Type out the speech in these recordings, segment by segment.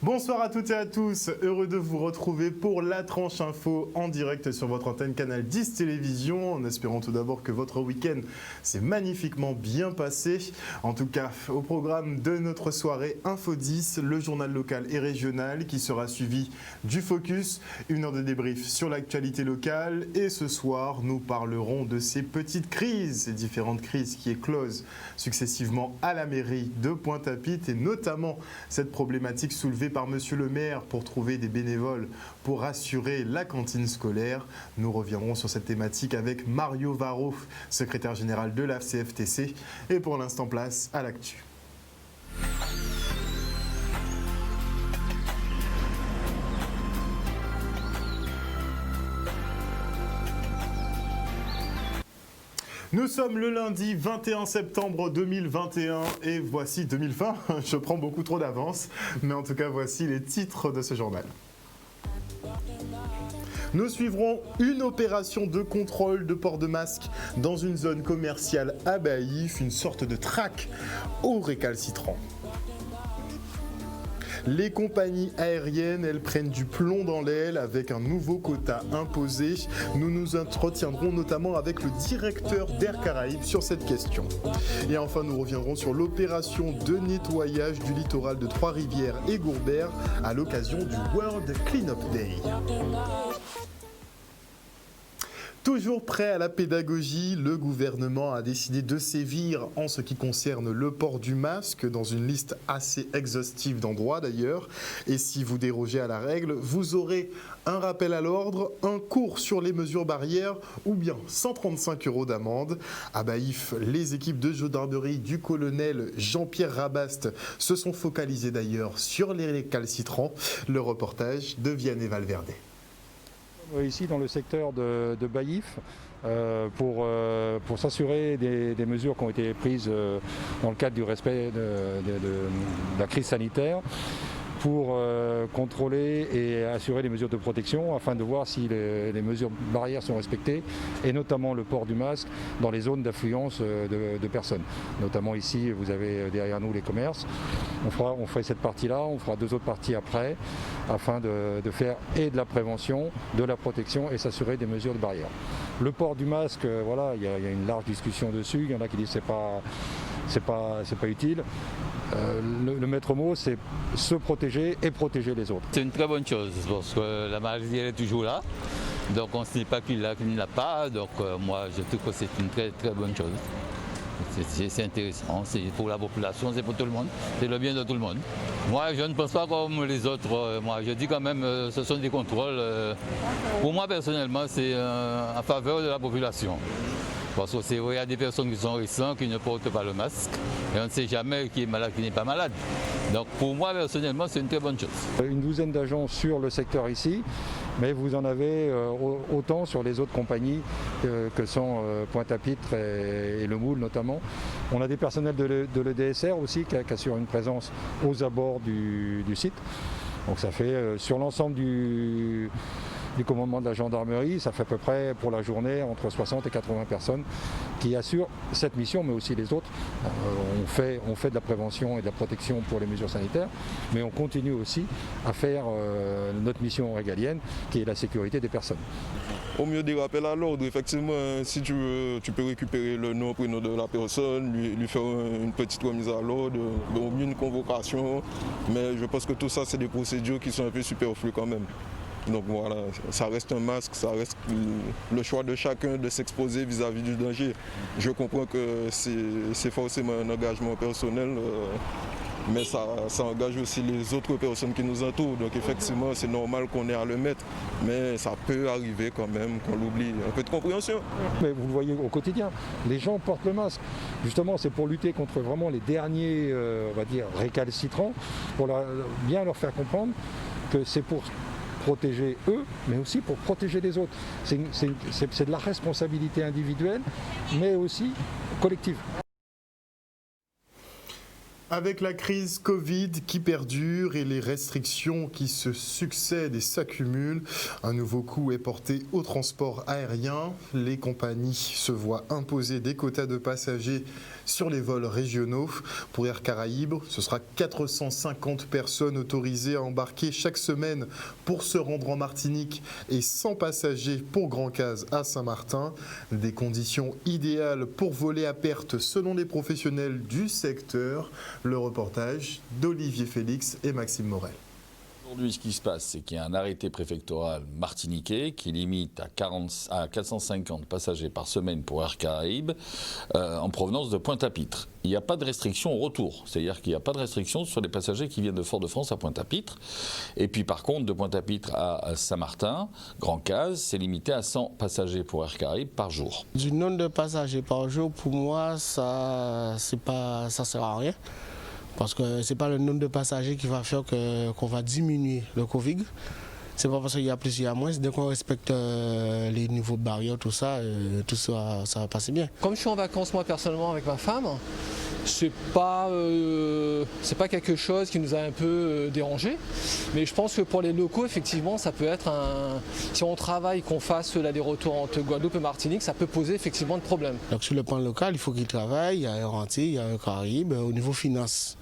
Bonsoir à toutes et à tous, heureux de vous retrouver pour la tranche info en direct sur votre antenne Canal 10 Télévision, en espérant tout d'abord que votre week-end s'est magnifiquement bien passé. En tout cas, au programme de notre soirée Info 10, le journal local et régional qui sera suivi du Focus, une heure de débrief sur l'actualité locale, et ce soir nous parlerons de ces petites crises, ces différentes crises qui éclosent successivement à la mairie de Pointe-à-Pitre, et notamment cette problématique soulevée par Monsieur le maire pour trouver des bénévoles pour assurer la cantine scolaire. Nous reviendrons sur cette thématique avec Mario Varro, secrétaire général de la CFTC. Et pour l'instant, place à l'actu. Nous sommes le lundi 21 septembre 2021 et voici 2020, je prends beaucoup trop d'avance, mais en tout cas voici les titres de ce journal. Nous suivrons une opération de contrôle de port de masque dans une zone commerciale à Baïf, une sorte de traque aux récalcitrants. Les compagnies aériennes, elles prennent du plomb dans l'aile avec un nouveau quota imposé. Nous nous entretiendrons notamment avec le directeur d'Air Caraïbes sur cette question. Et enfin, nous reviendrons sur l'opération de nettoyage du littoral de Trois-Rivières et Gourbert à l'occasion du World Cleanup Day. Toujours prêt à la pédagogie, le gouvernement a décidé de sévir en ce qui concerne le port du masque, dans une liste assez exhaustive d'endroits d'ailleurs. Et si vous dérogez à la règle, vous aurez un rappel à l'ordre, un cours sur les mesures barrières ou bien 135 € d'amende. À Baïf, les équipes de gendarmerie du colonel Jean-Pierre Rabaste se sont focalisées d'ailleurs sur les récalcitrants. Le reportage de Vianney Valverde. Ici dans le secteur de Baïf pour s'assurer des mesures qui ont été prises dans le cadre du respect de la crise sanitaire, pour contrôler et assurer les mesures de protection afin de voir si les mesures barrières sont respectées, et notamment le port du masque dans les zones d'affluence de personnes. Notamment ici, vous avez derrière nous les commerces. On fera cette partie-là, on fera deux autres parties après, afin de faire et de la prévention, de la protection et s'assurer des mesures de barrière. Le port du masque, voilà, il y a une large discussion dessus. Il y en a qui disent que c'est pas utile. Le maître mot, c'est se protéger et protéger les autres. C'est une très bonne chose parce que la maladie elle est toujours là. Donc on ne sait pas qui l'a pas. Donc moi je trouve que c'est une très très bonne chose. C'est intéressant, c'est pour la population, c'est pour tout le monde, c'est le bien de tout le monde. Moi je ne pense pas comme les autres, moi je dis quand même ce sont des contrôles. Pour moi personnellement c'est en faveur de la population. Parce que c'est vrai, il y a des personnes qui sont récentes, qui ne portent pas le masque, et on ne sait jamais qui est malade, qui n'est pas malade. Donc pour moi personnellement c'est une très bonne chose. Une douzaine d'agents sur le secteur ici, mais vous en avez autant sur les autres compagnies que sont Pointe-à-Pitre et Le Moule notamment. On a des personnels de l'EDSR aussi qui assurent une présence aux abords du site. Donc ça fait sur l'ensemble du commandement de la gendarmerie, ça fait à peu près pour la journée entre 60 et 80 personnes qui assurent cette mission, mais aussi les autres. On fait de la prévention et de la protection pour les mesures sanitaires, mais on continue aussi à faire notre mission régalienne, qui est la sécurité des personnes. Au mieux des rappels à l'ordre, effectivement, si tu veux, tu peux récupérer le nom, prénom de la personne, lui faire une petite remise à l'ordre, au mieux une convocation, mais je pense que tout ça, c'est des procédures qui sont un peu superflues quand même. Donc voilà, ça reste un masque, ça reste le choix de chacun de s'exposer vis-à-vis du danger. Je comprends que c'est forcément un engagement personnel, mais ça engage aussi les autres personnes qui nous entourent. Donc effectivement, c'est normal qu'on ait à le mettre, mais ça peut arriver quand même qu'on l'oublie. Un peu de compréhension. Mais vous le voyez au quotidien, les gens portent le masque. Justement, c'est pour lutter contre vraiment les derniers, on va dire, récalcitrants, pour bien leur faire comprendre que c'est pour protéger eux, mais aussi pour protéger les autres. C'est de la responsabilité individuelle, mais aussi collective. Avec la crise Covid qui perdure et les restrictions qui se succèdent et s'accumulent, un nouveau coup est porté au transport aérien. Les compagnies se voient imposer des quotas de passagers sur les vols régionaux. Pour Air Caraïbes, ce sera 450 personnes autorisées à embarquer chaque semaine pour se rendre en Martinique et 100 passagers pour Grand Case à Saint-Martin. Des conditions idéales pour voler à perte selon les professionnels du secteur. Le reportage d'Olivier Félix et Maxime Morel. Aujourd'hui, ce qui se passe, c'est qu'il y a un arrêté préfectoral martiniquais qui limite à 450 passagers par semaine pour Air Caraïbes en provenance de Pointe-à-Pitre. Il n'y a pas de restriction au retour, c'est-à-dire qu'il n'y a pas de restriction sur les passagers qui viennent de Fort-de-France à Pointe-à-Pitre. Et puis par contre, de Pointe-à-Pitre à Saint-Martin, Grand Case, c'est limité à 100 passagers pour Air Caraïbes par jour. Du nombre de passagers par jour, pour moi, ça sert à rien. Parce que ce n'est pas le nombre de passagers qui va faire qu'on va diminuer le Covid. Ce n'est pas parce qu'il y a plus, il y a moins. Dès qu'on respecte les niveaux de barrières, tout ça va passer bien. Comme je suis en vacances moi personnellement avec ma femme, c'est pas quelque chose qui nous a un peu dérangé. Mais je pense que pour les locaux, effectivement, ça peut être si on travaille, qu'on fasse l'aller-retour entre Guadeloupe et Martinique, ça peut poser effectivement de problèmes. Donc sur le plan local, il faut qu'ils travaillent. Il y a Air Antilles, il y a Air Caraïbes. Au niveau finance,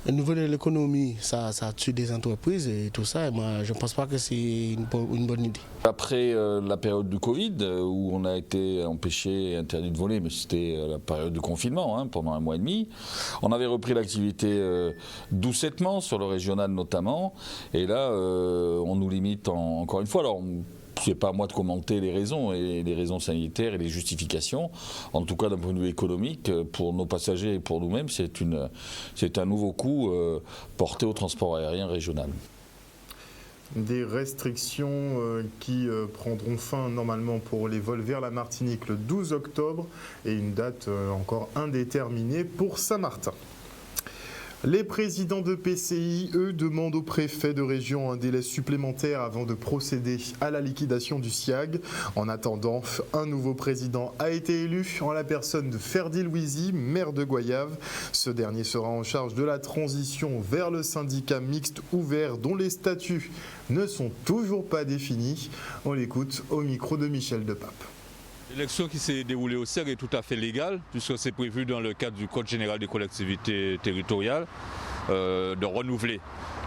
au niveau de l'économie, ça tue des entreprises et tout ça. Et moi, je ne pense pas que c'est une bonne idée. Après la période du Covid, où on a été empêché et interdit de voler, mais c'était la période du confinement, pendant 1 mois et demi, on avait repris l'activité doucettement, sur le régional notamment, et là, on nous limite encore une fois. Alors, c'est pas à moi de commenter les raisons, et les raisons sanitaires et les justifications. En tout cas, d'un point de vue économique, pour nos passagers et pour nous-mêmes, c'est un nouveau coup porté au transport aérien régional. Des restrictions qui prendront fin normalement pour les vols vers la Martinique le 12 octobre et une date encore indéterminée pour Saint-Martin. Les présidents de PCI, eux, demandent au préfet de région un délai supplémentaire avant de procéder à la liquidation du SIAG. En attendant, un nouveau président a été élu en la personne de Ferdi Louisi, maire de Goyave. Ce dernier sera en charge de la transition vers le syndicat mixte ouvert dont les statuts ne sont toujours pas définis. On l'écoute au micro de Michel Depape. L'élection qui s'est déroulée au SIAG est tout à fait légale, puisque c'est prévu dans le cadre du Code général des collectivités territoriales de renouveler.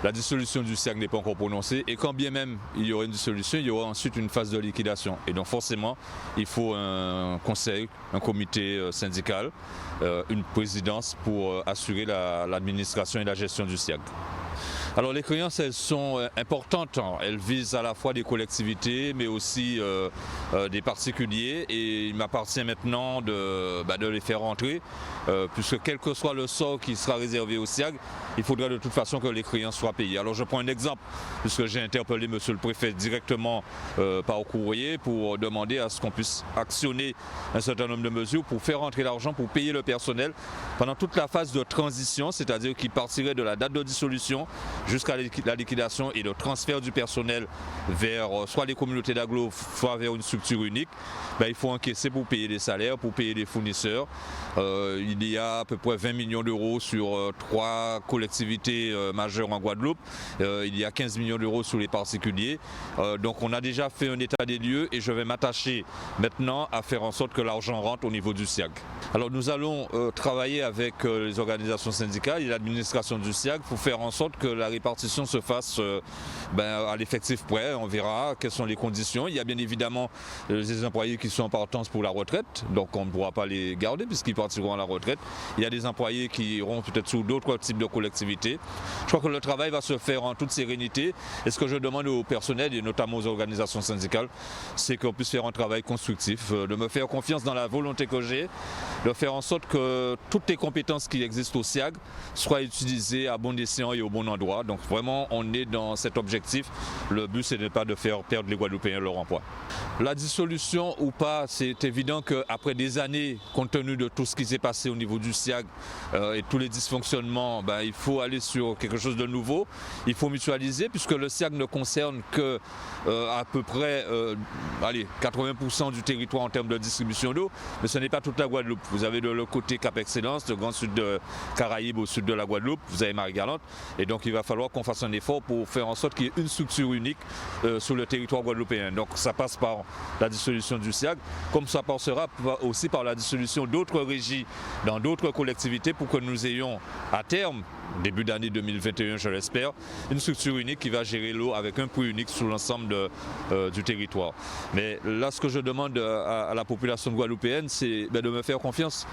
La dissolution du SIAG n'est pas encore prononcée, et quand bien même il y aura une dissolution, il y aura ensuite une phase de liquidation. Et donc forcément, il faut un conseil, un comité syndical, une présidence pour assurer l'administration et la gestion du SIAG. Alors les créances, elles sont importantes, elles visent à la fois des collectivités mais aussi des particuliers, et il m'appartient maintenant de les faire rentrer, puisque quel que soit le sort qui sera réservé au SIAG, il faudra de toute façon que les créances soient payées. Alors je prends un exemple, puisque j'ai interpellé monsieur le préfet directement par courrier pour demander à ce qu'on puisse actionner un certain nombre de mesures pour faire rentrer l'argent, pour payer le personnel pendant toute la phase de transition, c'est-à-dire qui partirait de la date de dissolution jusqu'à la liquidation et le transfert du personnel vers soit les communautés d'agglo, soit vers une structure unique. Il faut encaisser pour payer les salaires, pour payer les fournisseurs. Il y a à peu près 20 millions d'euros sur 3 collectivités majeures en Guadeloupe. Il y a 15 millions d'euros sur les particuliers. Donc on a déjà fait un état des lieux, et je vais m'attacher maintenant à faire en sorte que l'argent rentre au niveau du SIAG. Alors nous allons travailler avec les organisations syndicales et l'administration du SIAG pour faire en sorte que la répartition se fasse à l'effectif près. On verra quelles sont les conditions. Il y a bien évidemment des employés qui sont en partance pour la retraite, donc on ne pourra pas les garder puisqu'ils partiront à la retraite. Il y a des employés qui iront peut-être sous d'autres types de collectivités. Je crois que le travail va se faire en toute sérénité, et ce que je demande au personnel et notamment aux organisations syndicales, c'est qu'on puisse faire un travail constructif, de me faire confiance dans la volonté que j'ai, de faire en sorte que toutes les compétences qui existent au SIAG soient utilisées à bon escient et au bon endroit. Donc vraiment, on est dans cet objectif. Le but, c'est de ne pas de faire perdre les Guadeloupéens leur emploi. La dissolution ou pas, c'est évident qu'après des années, compte tenu de tout ce qui s'est passé au niveau du SIAG et tous les dysfonctionnements, il faut aller sur quelque chose de nouveau. Il faut mutualiser puisque le SIAG ne concerne que à peu près 80% du territoire en termes de distribution d'eau, mais ce n'est pas toute la Guadeloupe. Vous avez de l'autre côté Cap Excellence, le grand sud de Caraïbes au sud de la Guadeloupe, vous avez Marie-Galante, et donc il va falloir qu'on fasse un effort pour faire en sorte qu'il y ait une structure unique sur le territoire guadeloupéen. Donc ça passe par la dissolution du SIAG, comme ça passera aussi par la dissolution d'autres régies dans d'autres collectivités pour que nous ayons à terme, début d'année 2021 je l'espère, une structure unique qui va gérer l'eau avec un prix unique sur l'ensemble du territoire. Mais là ce que je demande à la population guadeloupéenne, c'est de me faire confiance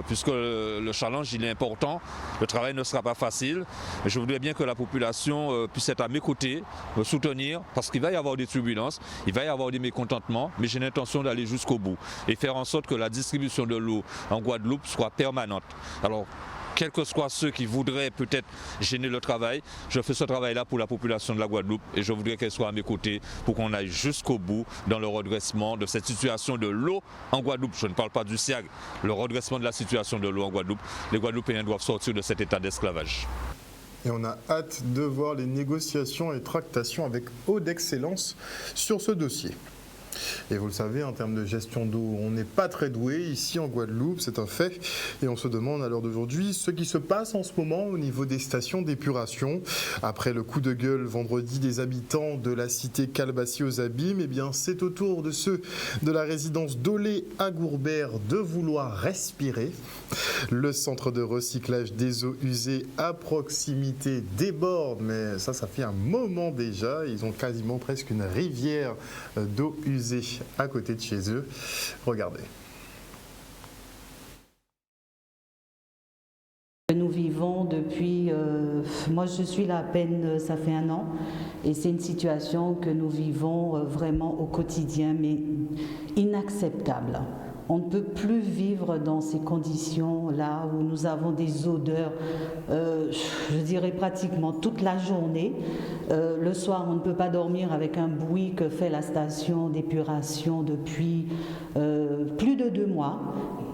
puisque le challenge il est important, le travail ne sera pas facile, mais je voudrais bien que la population puisse être à mes côtés, me soutenir, parce qu'il va y avoir des turbulences, il va y avoir des mécontentements, mais j'ai l'intention d'aller jusqu'au bout et faire en sorte que la distribution de l'eau en Guadeloupe soit permanente. Alors, quels que soient ceux qui voudraient peut-être gêner le travail, je fais ce travail-là pour la population de la Guadeloupe et je voudrais qu'elle soit à mes côtés pour qu'on aille jusqu'au bout dans le redressement de cette situation de l'eau en Guadeloupe. Je ne parle pas du SIAG, le redressement de la situation de l'eau en Guadeloupe. Les Guadeloupéens doivent sortir de cet état d'esclavage. Et on a hâte de voir les négociations et tractations avec eau d'excellence sur ce dossier. Et vous le savez, en termes de gestion d'eau, on n'est pas très doué ici en Guadeloupe, c'est un fait. Et on se demande à l'heure d'aujourd'hui ce qui se passe en ce moment au niveau des stations d'épuration. Après le coup de gueule vendredi des habitants de la cité Calbatie aux Abîmes, eh bien c'est au tour de ceux de la résidence d'Olé à Gourbert de vouloir respirer. Le centre de recyclage des eaux usées à proximité déborde, mais ça fait un moment déjà. Ils ont quasiment presque une rivière d'eau usée à côté de chez eux. Regardez. Nous vivons depuis, moi je suis là à peine, ça fait 1 an, et c'est une situation que nous vivons vraiment au quotidien, mais inacceptable. On ne peut plus vivre dans ces conditions-là où nous avons des odeurs, je dirais pratiquement toute la journée. Le soir, on ne peut pas dormir avec un bruit que fait la station d'épuration depuis plus de 2 mois.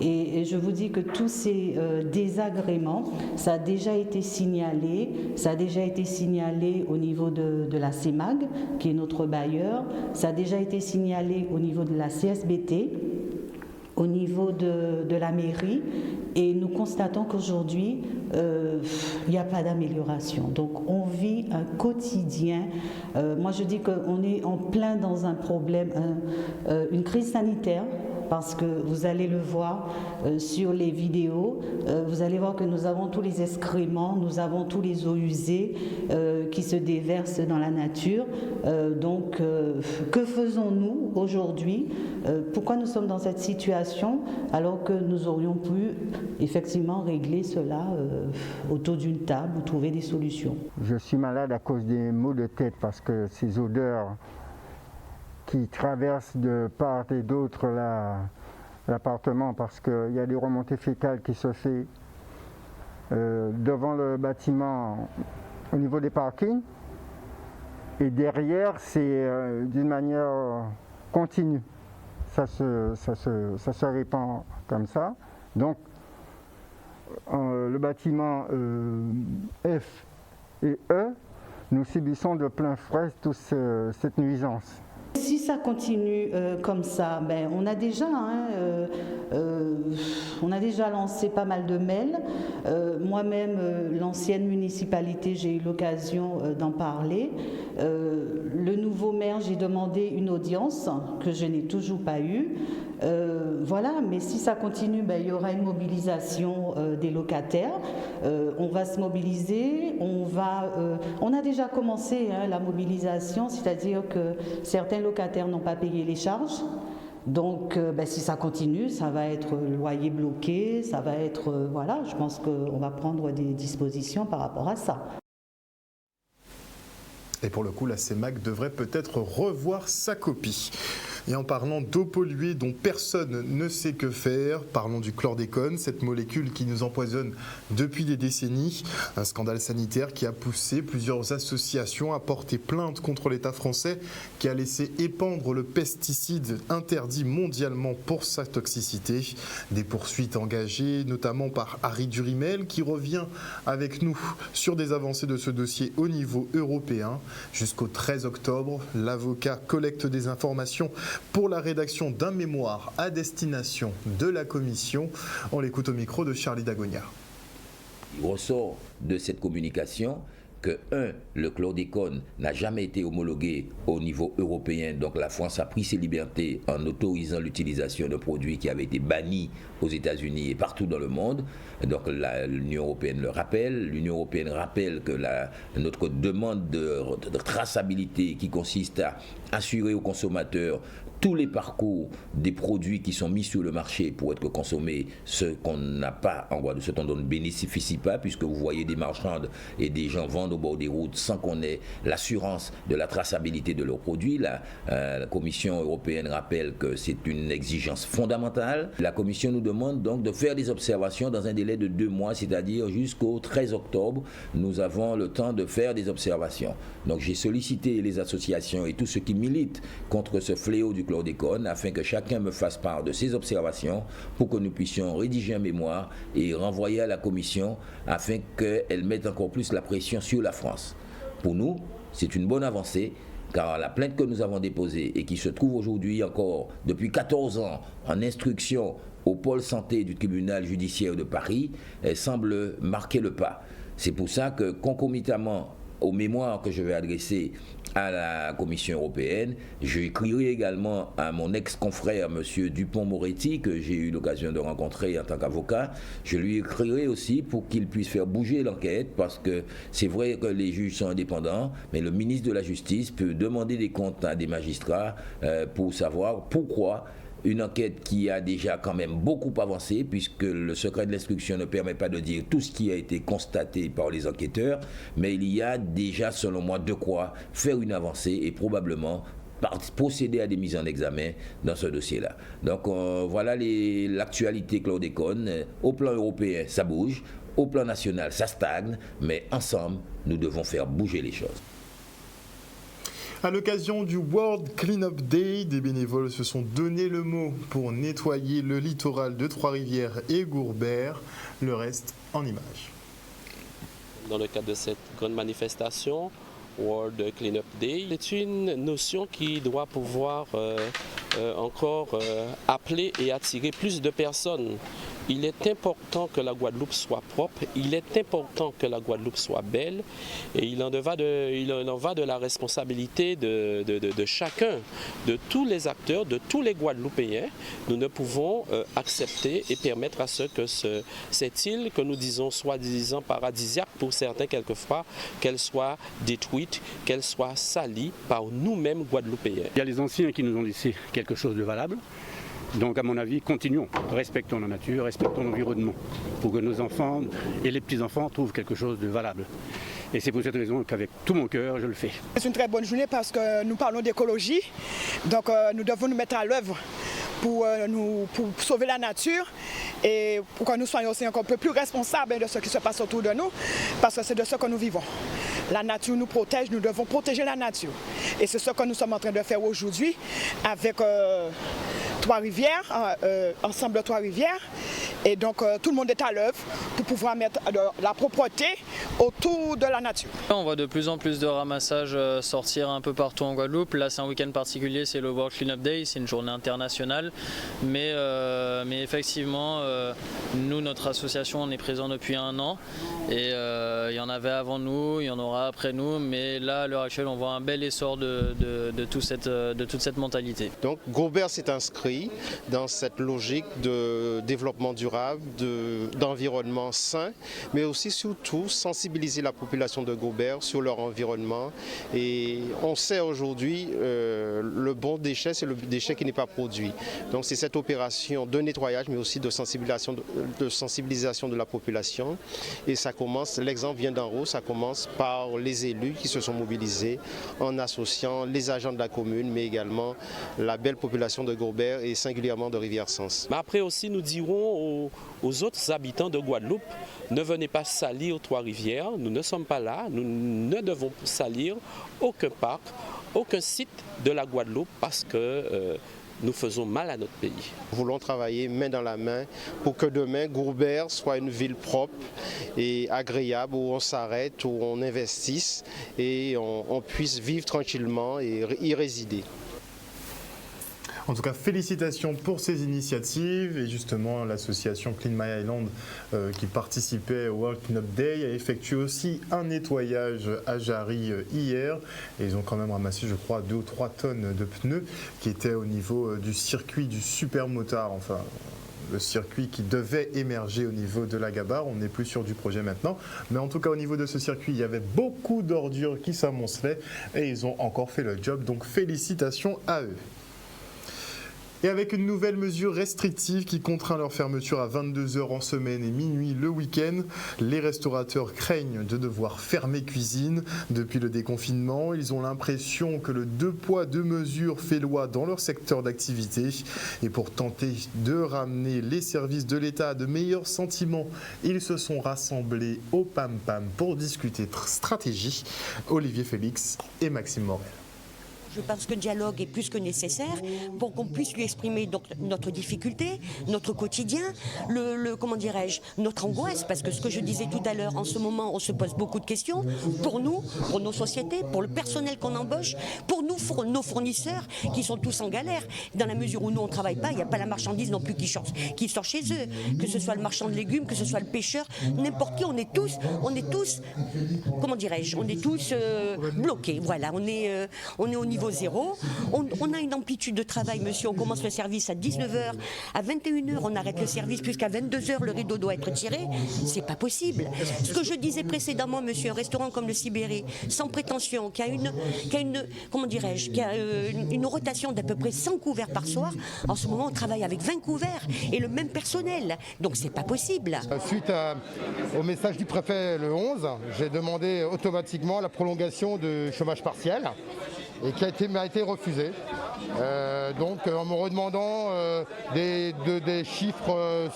Et je vous dis que tous ces désagréments, ça a déjà été signalé. Ça a déjà été signalé au niveau de la CEMAG, qui est notre bailleur. Ça a déjà été signalé au niveau de la CSBT, au niveau de la mairie, et nous constatons qu'aujourd'hui, il n'y a pas d'amélioration. Donc on vit un quotidien. Moi je dis qu'on est en plein dans un problème, une crise sanitaire, parce que vous allez le voir sur les vidéos, vous allez voir que nous avons tous les excréments, nous avons tous les eaux usées qui se déversent dans la nature. Donc que faisons-nous aujourd'hui? Pourquoi nous sommes dans cette situation alors que nous aurions pu effectivement régler cela autour d'une table ou trouver des solutions? Je suis malade à cause des maux de tête parce que ces odeurs qui traversent de part et d'autre l'appartement, parce qu'il y a des remontées fécales qui se font devant le bâtiment au niveau des parkings, et derrière c'est d'une manière continue. Ça se répand comme ça. Donc le bâtiment F et E, nous subissons de plein fouet toute cette nuisance. Si ça continue comme ça, on a déjà lancé pas mal de mails. Moi-même, l'ancienne municipalité, j'ai eu l'occasion d'en parler. Le nouveau maire, j'ai demandé une audience que je n'ai toujours pas eue. Voilà, mais si ça continue, il y aura une mobilisation des locataires. On va se mobiliser, on a déjà commencé la mobilisation, c'est-à-dire que certains locataires n'ont pas payé les charges. Donc si ça continue, ça va être loyer bloqué, ça va être, voilà, je pense qu'on va prendre des dispositions par rapport à ça. Et pour le coup, la CEMAG devrait peut-être revoir sa copie. Et en parlant d'eau polluée dont personne ne sait que faire, parlons du chlordécone, cette molécule qui nous empoisonne depuis des décennies. Un scandale sanitaire qui a poussé plusieurs associations à porter plainte contre l'État français qui a laissé épandre le pesticide interdit mondialement pour sa toxicité. Des poursuites engagées notamment par Harry Durimel qui revient avec nous sur des avancées de ce dossier au niveau européen. Jusqu'au 13 octobre, l'avocat collecte des informations pour la rédaction d'un mémoire à destination de la Commission. On l'écoute au micro de Charlie Dagonia. Il ressort de cette communication que, le chlordécone n'a jamais été homologué au niveau européen, donc la France a pris ses libertés en autorisant l'utilisation de produits qui avaient été bannis aux États-Unis et partout dans le monde. Donc l'Union européenne le rappelle. L'Union européenne rappelle que notre demande de traçabilité qui consiste à assurer aux consommateurs tous les parcours des produits qui sont mis sur le marché pour être consommés, ce qu'on n'a pas en droit de ce dont on ne bénéficie pas, puisque vous voyez des marchandes et des gens vendent au bord des routes sans qu'on ait l'assurance de la traçabilité de leurs produits. La Commission européenne rappelle que c'est une exigence fondamentale. La Commission nous demande donc de faire des observations dans un délai de 2 mois, c'est-à-dire jusqu'au 13 octobre. Nous avons le temps de faire des observations. Donc j'ai sollicité les associations et tous ceux qui militent contre ce fléau du chlordécone afin que chacun me fasse part de ses observations pour que nous puissions rédiger un mémoire et renvoyer à la Commission afin qu'elle mette encore plus la pression sur la France. Pour nous, c'est une bonne avancée car la plainte que nous avons déposée et qui se trouve aujourd'hui encore depuis 14 ans en instruction au pôle santé du tribunal judiciaire de Paris, elle semble marquer le pas. C'est pour ça que concomitamment au mémoire que je vais adresser à la Commission européenne, j'écrirai également à mon ex-confrère, M. Dupond-Moretti, que j'ai eu l'occasion de rencontrer en tant qu'avocat. Je lui écrirai aussi pour qu'il puisse faire bouger l'enquête, parce que c'est vrai que les juges sont indépendants, mais le ministre de la Justice peut demander des comptes à des magistrats pour savoir pourquoi une enquête qui a déjà quand même beaucoup avancé, puisque le secret de l'instruction ne permet pas de dire tout ce qui a été constaté par les enquêteurs, mais il y a déjà, selon moi, de quoi faire une avancée et probablement procéder à des mises en examen dans ce dossier-là. Donc voilà l'actualité chlordécone. Au plan européen, ça bouge. Au plan national, ça stagne. Mais ensemble, nous devons faire bouger les choses. À l'occasion du World Cleanup Day, des bénévoles se sont donné le mot pour nettoyer le littoral de Trois-Rivières et Gourbert. Le reste en images. Dans le cadre de cette grande manifestation, World Cleanup Day, c'est une notion qui doit pouvoir encore appeler et attirer plus de personnes. Il est important que la Guadeloupe soit propre, il est important que la Guadeloupe soit belle et il en va de la responsabilité de chacun, de tous les acteurs, de tous les Guadeloupéens. Nous ne pouvons accepter et permettre à ce que cette île que nous disons soi-disant paradisiaque pour certains quelquefois, qu'elle soit détruite, qu'elle soit salie par nous-mêmes Guadeloupéens. Il y a les anciens qui nous ont laissé quelque chose de valable. Donc à mon avis, continuons, respectons la nature, respectons l'environnement, pour que nos enfants et les petits-enfants trouvent quelque chose de valable. Et c'est pour cette raison qu'avec tout mon cœur, je le fais. C'est une très bonne journée parce que nous parlons d'écologie, donc nous devons nous mettre à l'œuvre pour sauver la nature et pour que nous soyons aussi encore un peu plus responsables de ce qui se passe autour de nous, parce que c'est de ce que nous vivons. La nature nous protège, nous devons protéger la nature. Et c'est ce que nous sommes en train de faire aujourd'hui avec Trois-Rivières, ensemble Trois-Rivières. Et donc tout le monde est à l'œuvre pour pouvoir mettre la propreté autour de la nature. On voit de plus en plus de ramassages sortir un peu partout en Guadeloupe. Là c'est un week-end particulier, c'est le World Cleanup Day, c'est une journée internationale. Mais effectivement, nous, notre association, on est présent depuis 1 an. Et il y en avait avant nous, il y en aura après nous. Mais là, à l'heure actuelle, on voit un bel essor de toute cette mentalité. Donc Gourbert s'est inscrit dans cette logique de développement durable durable, d'environnement sain, mais aussi surtout sensibiliser la population de Gaubert sur leur environnement. Et on sait aujourd'hui le bon déchet, c'est le déchet qui n'est pas produit. Donc c'est cette opération de nettoyage, mais aussi de sensibilisation de la population. Et ça commence, l'exemple vient d'en haut, ça commence par les élus qui se sont mobilisés en associant les agents de la commune, mais également la belle population de Gaubert et singulièrement de Rivière-Sens. Mais après aussi, nous dirons aux autres habitants de Guadeloupe, ne venez pas salir Trois-Rivières, nous ne sommes pas là, nous ne devons salir aucun parc, aucun site de la Guadeloupe parce que nous faisons mal à notre pays. Nous voulons travailler main dans la main pour que demain, Gaubert soit une ville propre et agréable où on s'arrête, où on investisse et on puisse vivre tranquillement et y résider. En tout cas, félicitations pour ces initiatives et justement l'association Clean My Island qui participait au World Cleanup Day a effectué aussi un nettoyage à Jarry hier et ils ont quand même ramassé, je crois, 2 ou 3 tonnes de pneus qui étaient au niveau du circuit du Super Motard, enfin le circuit qui devait émerger au niveau de la Gabarre. On n'est plus sûr du projet maintenant, mais en tout cas au niveau de ce circuit, il y avait beaucoup d'ordures qui s'amoncelaient et ils ont encore fait le job, donc félicitations à eux. Et avec une nouvelle mesure restrictive qui contraint leur fermeture à 22h en semaine et minuit le week-end, les restaurateurs craignent de devoir fermer cuisine. Depuis le déconfinement, ils ont l'impression que le 2 poids 2 mesures fait loi dans leur secteur d'activité. Et pour tenter de ramener les services de l'État à de meilleurs sentiments, ils se sont rassemblés au PAM-PAM pour discuter stratégie. Olivier Félix et Maxime Morel. Je pense que le dialogue est plus que nécessaire pour qu'on puisse lui exprimer donc notre difficulté, notre quotidien, comment dirais-je, notre angoisse, parce que ce que je disais tout à l'heure, en ce moment, on se pose beaucoup de questions pour nous, pour nos sociétés, pour le personnel qu'on embauche, pour nous, nos fournisseurs qui sont tous en galère. Dans la mesure où nous, on ne travaille pas, il n'y a pas la marchandise non plus qui sort chez eux, que ce soit le marchand de légumes, que ce soit le pêcheur, n'importe qui, on est tous, comment dirais-je, on est tous bloqués, voilà, on est au niveau zéro. On a une amplitude de travail, monsieur. On commence le service à 19h, à 21h, on arrête le service puisqu'à 22h, le rideau doit être tiré. C'est pas possible. Ce que je disais précédemment, monsieur, un restaurant comme le Sibéry, sans prétention, qui a une rotation d'à peu près 100 couverts par soir, en ce moment, on travaille avec 20 couverts et le même personnel. Donc, c'est pas possible. Suite au message du préfet le 11, j'ai demandé automatiquement la prolongation de chômage partiel et qui m'a été refusé. Donc en me redemandant des chiffres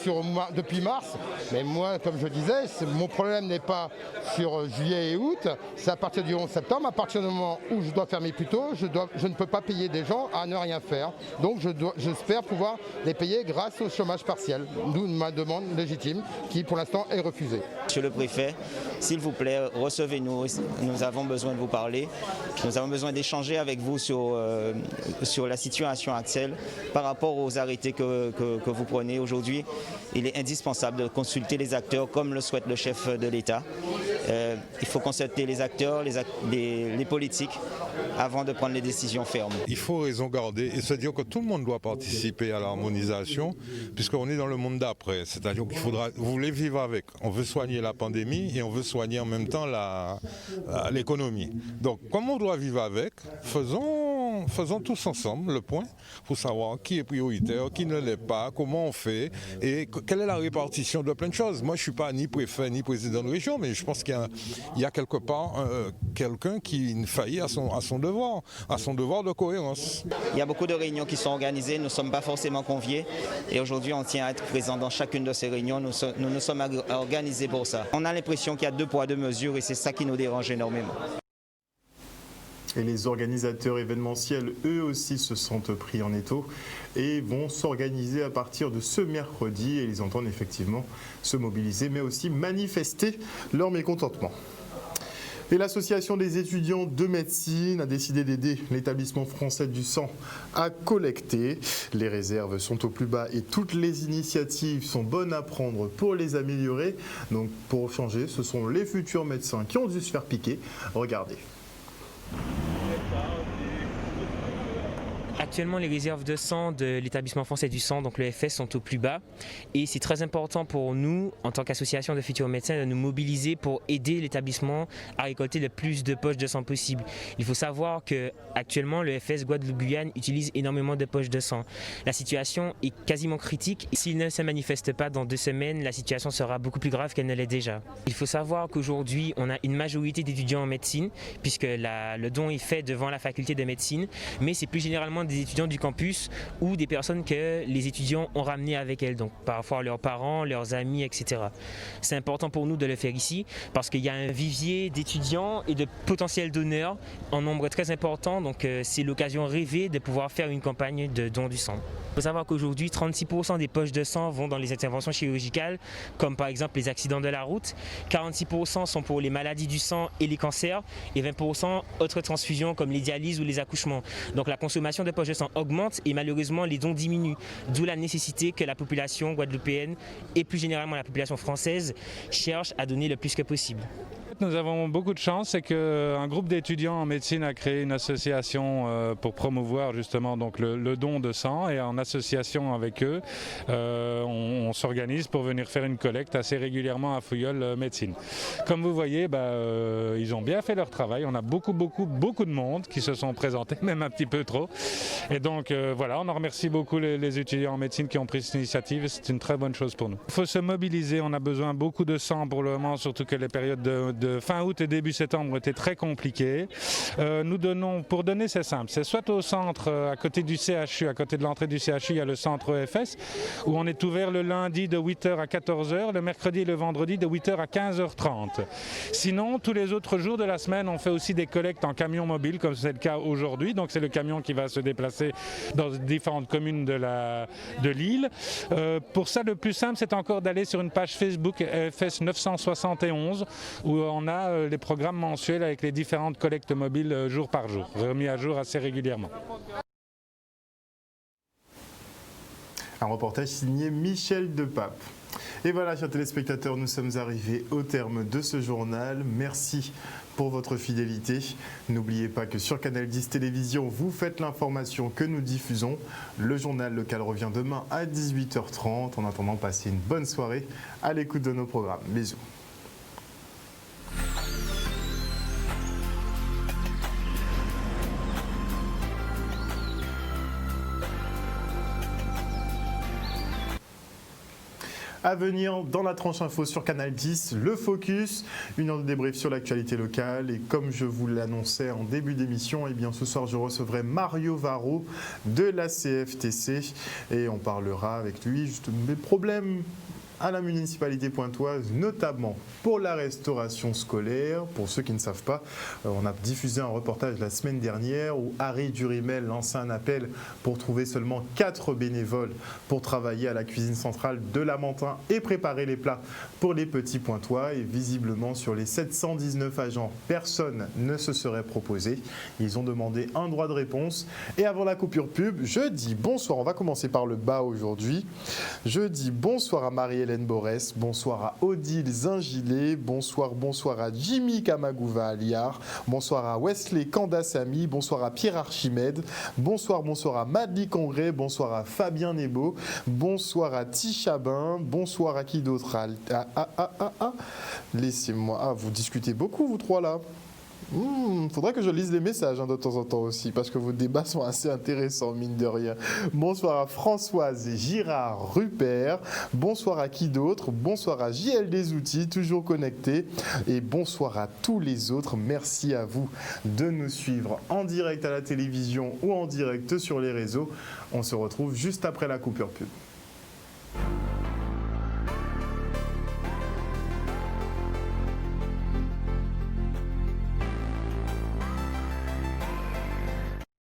depuis mars, mais moi comme je disais, mon problème n'est pas sur juillet et août, c'est à partir du 11 septembre, à partir du moment où je dois fermer plus tôt, je ne peux pas payer des gens à ne rien faire. Donc j'espère pouvoir les payer grâce au chômage partiel, d'où ma demande légitime qui pour l'instant est refusée. Monsieur le préfet, s'il vous plaît, recevez-nous, nous avons besoin de vous parler, nous avons besoin d'échanger avec vous sur la situation actuelle par rapport aux arrêtés que vous prenez aujourd'hui. Il est indispensable de consulter les acteurs comme le souhaite le chef de l'État. Il faut consulter les acteurs, les politiques avant de prendre les décisions fermes. Il faut raison garder et se dire que tout le monde doit participer à l'harmonisation puisqu'on est dans le monde d'après. C'est-à-dire qu'il faudra, vous voulez vivre avec. On veut soigner la pandémie et on veut soigner en même temps l'économie. Donc comme on doit vivre avec, faisons tous ensemble le point pour savoir qui est prioritaire, qui ne l'est pas, comment on fait et quelle est la répartition de plein de choses. Moi je ne suis pas ni préfet ni président de région, mais je pense qu'il y a quelque part quelqu'un qui faillit à son devoir de cohérence. Il y a beaucoup de réunions qui sont organisées, nous ne sommes pas forcément conviés et aujourd'hui on tient à être présent dans chacune de ces réunions, nous nous sommes organisés pour ça. On a l'impression qu'il y a 2 poids 2 mesures et c'est ça qui nous dérange énormément. Et les organisateurs événementiels, eux aussi, se sentent pris en étau et vont s'organiser à partir de ce mercredi. Et ils entendent effectivement se mobiliser, mais aussi manifester leur mécontentement. Et l'association des étudiants de médecine a décidé d'aider l'établissement français du sang à collecter. Les réserves sont au plus bas et toutes les initiatives sont bonnes à prendre pour les améliorer. Donc pour changer, ce sont les futurs médecins qui ont dû se faire piquer. Regardez. Actuellement, les réserves de sang de l'établissement français du sang, donc le FS, sont au plus bas. Et c'est très important pour nous, en tant qu'association de futurs médecins, de nous mobiliser pour aider l'établissement à récolter le plus de poches de sang possible. Il faut savoir qu'actuellement, le FS Guadeloupe-Guyane utilise énormément de poches de sang. La situation est quasiment critique. S'il ne se manifeste pas dans 2 semaines, la situation sera beaucoup plus grave qu'elle ne l'est déjà. Il faut savoir qu'aujourd'hui, on a une majorité d'étudiants en médecine, puisque le don est fait devant la faculté de médecine, mais c'est plus généralement des étudiants du campus ou des personnes que les étudiants ont ramenées avec elles, donc parfois leurs parents, leurs amis, etc. C'est important pour nous de le faire ici, parce qu'il y a un vivier d'étudiants et de potentiels donneurs en nombre très important, donc c'est l'occasion rêvée de pouvoir faire une campagne de don du sang. Il faut savoir qu'aujourd'hui, 36% des poches de sang vont dans les interventions chirurgicales, comme par exemple les accidents de la route, 46% sont pour les maladies du sang et les cancers, et 20% autres transfusions comme les dialyses ou les accouchements. Donc la consommation de poches de sang augmente et malheureusement les dons diminuent, d'où la nécessité que la population guadeloupéenne et plus généralement la population française cherche à donner le plus que possible. Nous avons beaucoup de chance, c'est qu'un groupe d'étudiants en médecine a créé une association pour promouvoir justement donc le don de sang, et en association avec eux, on s'organise pour venir faire une collecte assez régulièrement à Fouilleul Médecine. Comme vous voyez, ils ont bien fait leur travail, on a beaucoup de monde qui se sont présentés, même un petit peu trop. Et donc voilà, on en remercie beaucoup les étudiants en médecine qui ont pris cette initiative, et c'est une très bonne chose pour nous. Il faut se mobiliser, on a besoin beaucoup de sang pour le moment, surtout que les périodes de fin août et début septembre étaient très compliquées. Nous donnons, pour donner c'est simple, c'est soit au centre à côté du CHU, à côté de l'entrée du CHU, il y a le centre EFS, où on est ouvert le lundi de 8h à 14h, le mercredi et le vendredi de 8h à 15h30. Sinon, tous les autres jours de la semaine, on fait aussi des collectes en camion mobile, comme c'est le cas aujourd'hui, donc c'est le camion qui va se déplacer dans différentes communes de l'île. Pour ça, le plus simple, c'est encore d'aller sur une page Facebook EFS 971, où on a les programmes mensuels avec les différentes collectes mobiles jour par jour, remis à jour assez régulièrement. Un reportage signé Michel Depape. Et voilà, chers téléspectateurs, nous sommes arrivés au terme de ce journal. Merci pour votre fidélité. N'oubliez pas que sur Canal 10 Télévision, vous faites l'information que nous diffusons. Le journal local revient demain à 18h30. En attendant, passez une bonne soirée à l'écoute de nos programmes. Bisous. À venir dans la tranche info sur Canal 10, le Focus, 1 heure de débrief sur l'actualité locale. Et comme je vous l'annonçais en début d'émission, eh bien ce soir je recevrai Mario Varro de la CFTC et on parlera avec lui juste des problèmes à la municipalité pointoise, notamment pour la restauration scolaire. Pour ceux qui ne savent pas, on a diffusé un reportage la semaine dernière où Harry Durimel lançait un appel pour trouver seulement 4 bénévoles pour travailler à la cuisine centrale de Lamentin et préparer les plats pour les petits pointois. Et visiblement, sur les 719 agents, personne ne se serait proposé. Ils ont demandé un droit de réponse. Et avant la coupure pub, je dis bonsoir. On va commencer par le bas aujourd'hui. Je dis bonsoir à Marie-Hélène Borès, bonsoir à Odile Zingilet, bonsoir à Jimmy Kamagouva Aliar, bonsoir à Wesley Kandassami, bonsoir à Pierre Archimède, bonsoir à Madly Congré, bonsoir à Fabien Nebo, bonsoir à Tichabin, bonsoir à qui d'autre? Laissez-moi, vous discutez beaucoup vous trois là. Faudrait que je lise les messages de temps en temps aussi, parce que vos débats sont assez intéressants, mine de rien. Bonsoir à Françoise Girard Rupert. Bonsoir à qui d'autre? Bonsoir à JL des Outils, toujours connecté. Et bonsoir à tous les autres. Merci à vous de nous suivre en direct à la télévision ou en direct sur les réseaux. On se retrouve juste après la coupure pub.